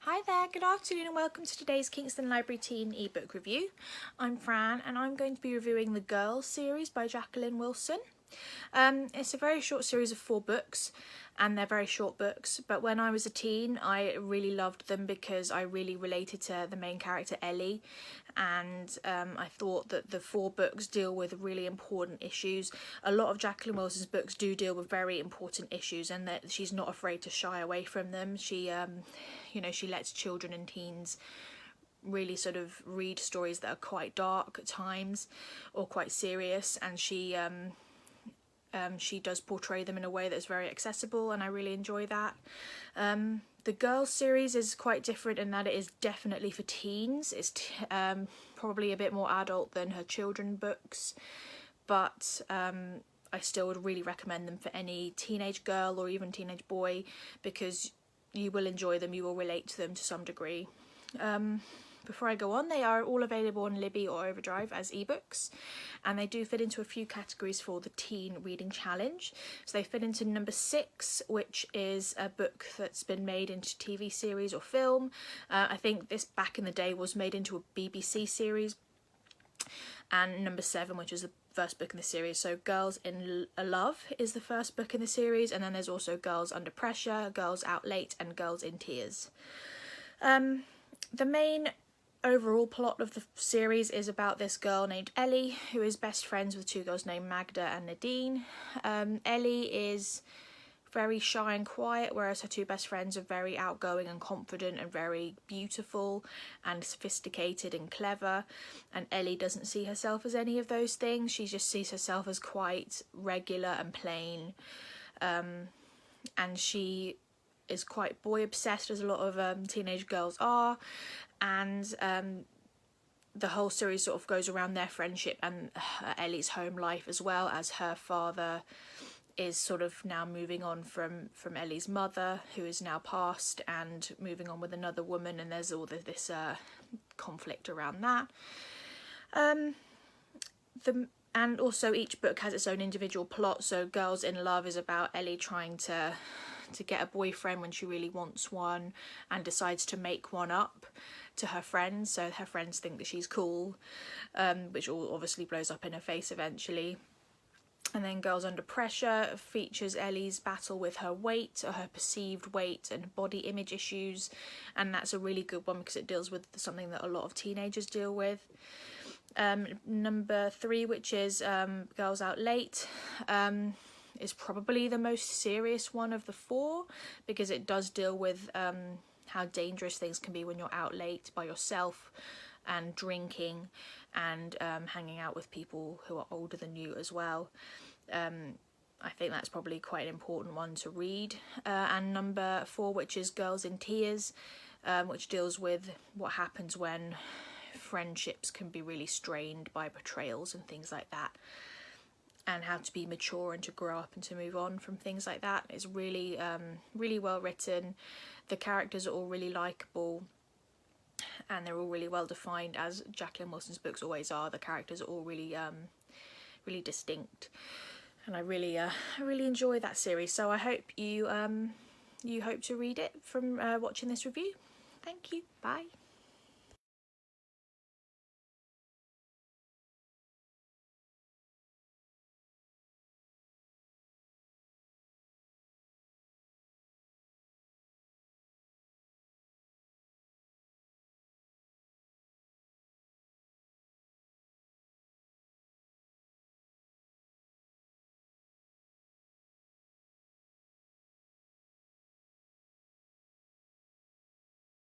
Hi there, good afternoon and welcome to today's Kingston Library Teen ebook review. I'm Fran and I'm going to be reviewing the Girls series by Jacqueline Wilson. It's a very short series of 4 books and they're very short books, but when I was a teen I really loved them because I really related to the main character Ellie, and I thought that the 4 books deal with really important issues. A lot of Jacqueline Wilson's books do deal with very important issues and that she's not afraid to shy away from them. She she lets children and teens really sort of read stories that are quite dark at times or quite serious, and she does portray them in a way that's very accessible, and I really enjoy that. The Girls series is quite different in that it is definitely for teens. It's probably a bit more adult than her children books, but I still would really recommend them for any teenage girl or even teenage boy because you will enjoy them, you will relate to them to some degree. Before I go on, they are all available on Libby or Overdrive as ebooks, and they do fit into a few categories for the Teen Reading Challenge. So they fit into number 6, which is a book that's been made into TV series or film. I think this back in the day was made into a BBC series. And number 7, which is the first book in the series. So Girls in Love is the first book in the series, and then there's also Girls Under Pressure, Girls Out Late, and Girls in Tears. The main overall plot of the series is about this girl named Ellie, who is best friends with 2 girls named Magda and Nadine. Ellie is very shy and quiet, whereas her 2 best friends are very outgoing and confident and very beautiful and sophisticated and clever, and Ellie doesn't see herself as any of those things. She just sees herself as quite regular and plain, and she is quite boy obsessed, as a lot of teenage girls are, and the whole series sort of goes around their friendship and Ellie's home life, as well as her father is sort of now moving on from Ellie's mother, who is now passed, and moving on with another woman, and there's all this conflict around that. And also each book has its own individual plot. So Girls in Love is about Ellie trying to get a boyfriend when she really wants one, and decides to make one up to her friends, so her friends think that she's cool, which all obviously blows up in her face eventually. And then Girls Under Pressure features Ellie's battle with her weight, or her perceived weight and body image issues, and that's a really good one because it deals with something that a lot of teenagers deal with. Number 3, which is Girls Out Late, is probably the most serious one of the 4 because it does deal with how dangerous things can be when you're out late by yourself and drinking and hanging out with people who are older than you as well. I think that's probably quite an important one to read. And number 4, which is Girls in Tears, which deals with what happens when friendships can be really strained by betrayals and things like that, and how to be mature and to grow up and to move on from things like that. It's really really well written. The characters are all really likeable and they're all really well defined, as Jacqueline Wilson's books always are. The characters are all really really distinct, and I really enjoy that series. So I hope you hope to read it from watching this review. Thank you. Bye.